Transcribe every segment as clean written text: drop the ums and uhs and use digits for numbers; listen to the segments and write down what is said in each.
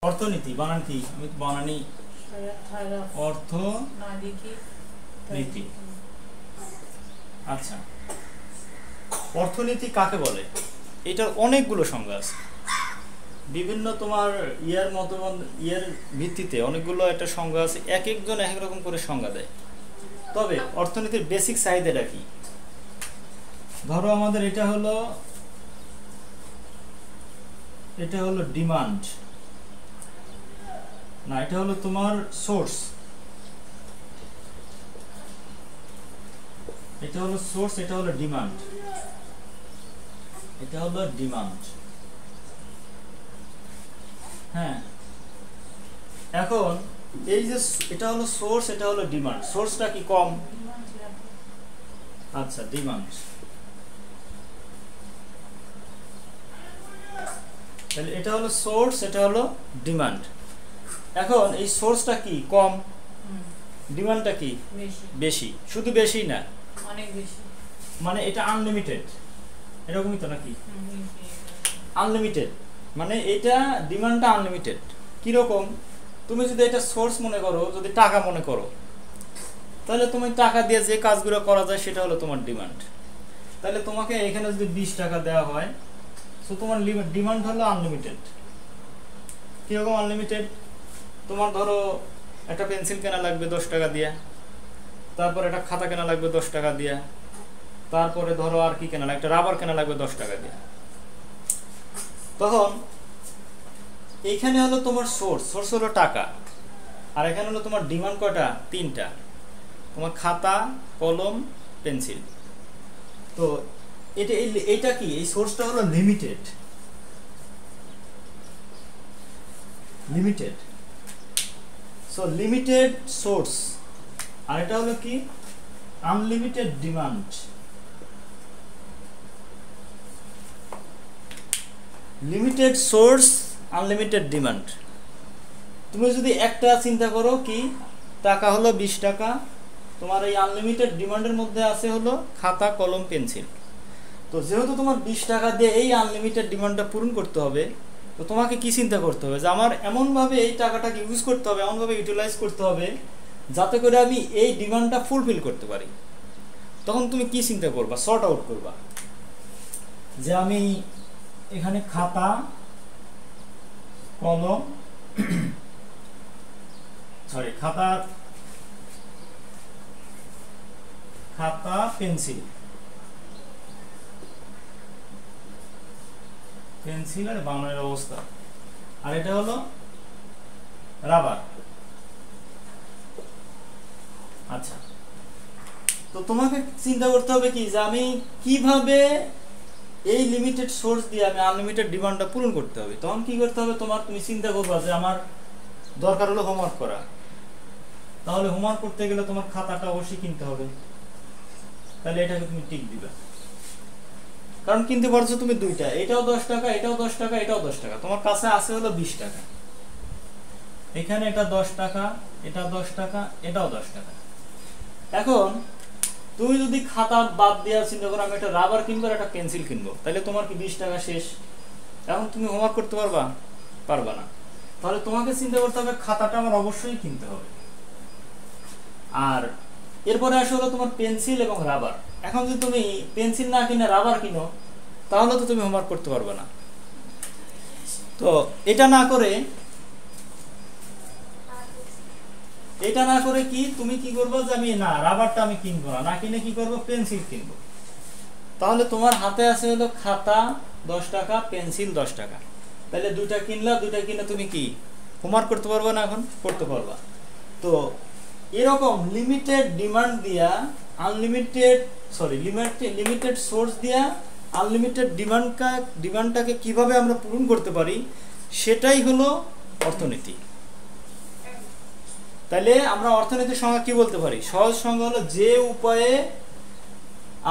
অর্থনীতি বানান কি? আমি তো বানানি অর্থনীতি। আচ্ছা, অর্থনীতি কাকে বলে? এটার অনেকগুলো সংজ্ঞা আছে, বিভিন্ন তোমার ইয়ের ভিত্তিতে অনেকগুলো একটা সংজ্ঞা আছে, এক একজন এক রকম করে সংজ্ঞা দেয়। তবে অর্থনীতির বেসিক চাহিদাটা কি? ধরো আমাদের এটা হলো ডিমান্ড, না এটা হলো তোমার সোর্স, এটা হলো সোর্স, এটা হলো ডিমান্ড, এটা হলো ডিমান্ড। হ্যাঁ, এখন এই যে এটা হলো সোর্স, এটা হলো ডিমান্ড। সোর্সটা কি কম? আচ্ছা, ডিমান্ড। তাহলে এটা হলো সোর্স, এটা হলো ডিমান্ড। এখন এই সোর্সটা কি কম, ডিমান্ডটা কি বেশি। শুধু বেশি না, অনেক বেশি, মানে এটা আনলিমিটেড, এরকমই তো নাকি? আনলিমিটেড মানে এটা ডিমান্ডটা আনলিমিটেড। কিরকম? তুমি যদি এটা সোর্স মনে করো, যদি টাকা মনে করো, তাহলে তুমি টাকা দিয়ে যে কাজগুলো করা যায় সেটা হলো তোমার ডিমান্ড। তাহলে তোমাকে এখানে যদি 20 টাকা দেওয়া হয়, তো তোমার ডিমান্ড হলো আনলিমিটেড। কিরকম আনলিমিটেড? তোমার ধরো একটা পেন্সিল কেনা লাগবে 10 টাকা দিয়া, তারপর একটা খাতা কেনা লাগবে 10 টাকা দিয়া, তারপরে ধরো আর কি কেনা লাগবে, একটা রাবার কেনা লাগবে 10 টাকা দিয়া। তখন এইখানে হলো তোমার সোর্স, সোর্স হলো টাকা, আর এখানে হলো তোমার ডিমান্ড কয়টা? 3টা, তোমার খাতা, কলম, পেন্সিল। তো এটা কি? এই সোর্সটা হলো limited, limited. So limited source, আর এটা হলো কি? Unlimited demand. Limited source, unlimited demand. তুমি যদি একটা চিন্তা করো কি, টাকা হলো 20 টাকা, তোমার এই আনলিমিটেড ডিমান্ডের মধ্যে আছে হলো খাতা, কলম, পেন্সিল। তো যেহেতু তোমার 20 টাকা দিয়ে এই আনলিমিটেড ডিমান্ডটা পূরণ করতে হবে, তো তোমাকে কি চিন্তা করতে হবে? যে আমার এমনভাবে এই টাকাটাকে ইউজ করতে হবে, এমনভাবে ইউটিলাইজ করতে হবে যাতে করে আমি এই ডিমান্ডটা ফুলফিল করতে পারি। তখন তুমি কি চিন্তা করবা? সর্ট আউট করবা যে আমি এখানে খাতা, কলম, সরি খাতা, পেন্সিল আর বানানোর অবস্থা, আর এটা হলো রাবার। আচ্ছা, তো তোমাকে চিন্তা করতে হবে কি, যে আমি কিভাবে এই লিমিটেড সোর্স দিয়ে আমি আনলিমিটেড ডিমান্ডটা পূরণ করতে হবে। তখন কি করতে হবে তোমার? তুমি চিন্তা করবা যে আমার দরকার হলো হোমওয়ার্ক করা, তাহলে হোমওয়ার্ক করতে গেলে তোমার খাতাটা অবশ্যই কিনতে হবে। তাহলে এটাকে তুমি টিক দিবা, কারণ কিনতে পারছো তুমি দুইটা, এটাও 10 টাকা, এটাও 10 টাকা, এটাও 10 টাকা, তোমার কাছে আছে হলো 20 টাকা। এখানে এটা 10 টাকা, এটা 10 টাকা, এটাও 10 টাকা। এখন তুমি যদি খাতা বাদ দেওয়ার চিন্তা করো, আমি একটা রাবার কিনবো আর একটা পেন্সিল কিনবো, তাহলে তোমার কি 20 টাকা শেষ? এখন তুমি হোমওয়ার্ক করতে পারবা না। তাহলে তোমাকে চিন্তা করতে হবে খাতাটা আমার অবশ্যই কিনতে হবে। আর এরপরে আসে হলো তোমার পেন্সিল এবং রাবার। এখন যদি তুমি পেন্সিল না কিনে রাবার কিনো, তাহলে তো তুমি হোমওয়ার্ক করতে পারবে না। তো এটা না করে কি তুমি কি করবো, যে আমি না রাবারটা আমি কিনবো না কিনে কি করবো, পেন্সিল কিনবো। তাহলে তোমার হাতে আছে হলো খাতা 10 টাকা, পেন্সিল 10 টাকা। তাহলে দুইটা কিনে তুমি কি হোমওয়ার্ক করতে পারবে না? এখন করতে পারবা। তো এরকম লিমিটেড ডিমান্ড দিয়া লিমিটেড সোর্স দিয়া আনলিমিটেড ডিমান্ডটাকে কিভাবে আমরা পূরণ করতে পারি, সেটাই হলো অর্থনীতি। তাহলে আমরা অর্থনীতির সংজ্ঞা কি বলতে পারি? সহজ সংজ্ঞা হলো যে উপায়ে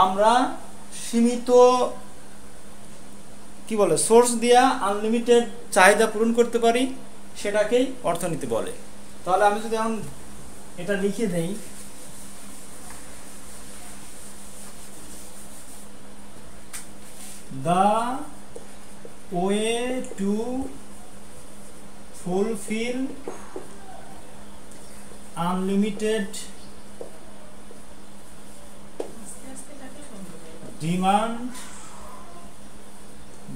আমরা সীমিত সোর্স দিয়া আনলিমিটেড চাহিদা পূরণ করতে পারি, সেটাকেই অর্থনীতি বলে। তাহলে আমি যদি এখন এটা লিখে দেই, the way to fulfill unlimited demand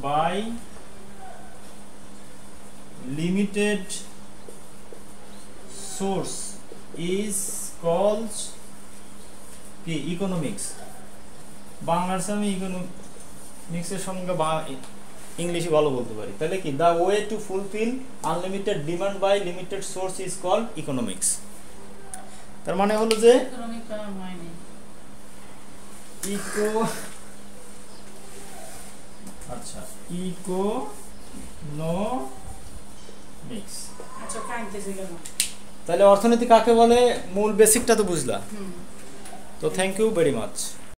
by limited source is called কি ইকোনমিক্স। বাংলার আমি ইকোনমিক্সের সঙ্গে ইংলিশে ভালো বলতে পারি, তাহলে কি the way to fulfil unlimited demand by limited source is called economics. তার মানে হলো যে আচ্ছা ইকোনমিক্স। আচ্ছা কাইতেছিল না, তাহলে অর্থনীতি কাকে বলে মূল বেসিকটা তো বুঝলা। তো থ্যাংক ইউ ভেরি মাচ।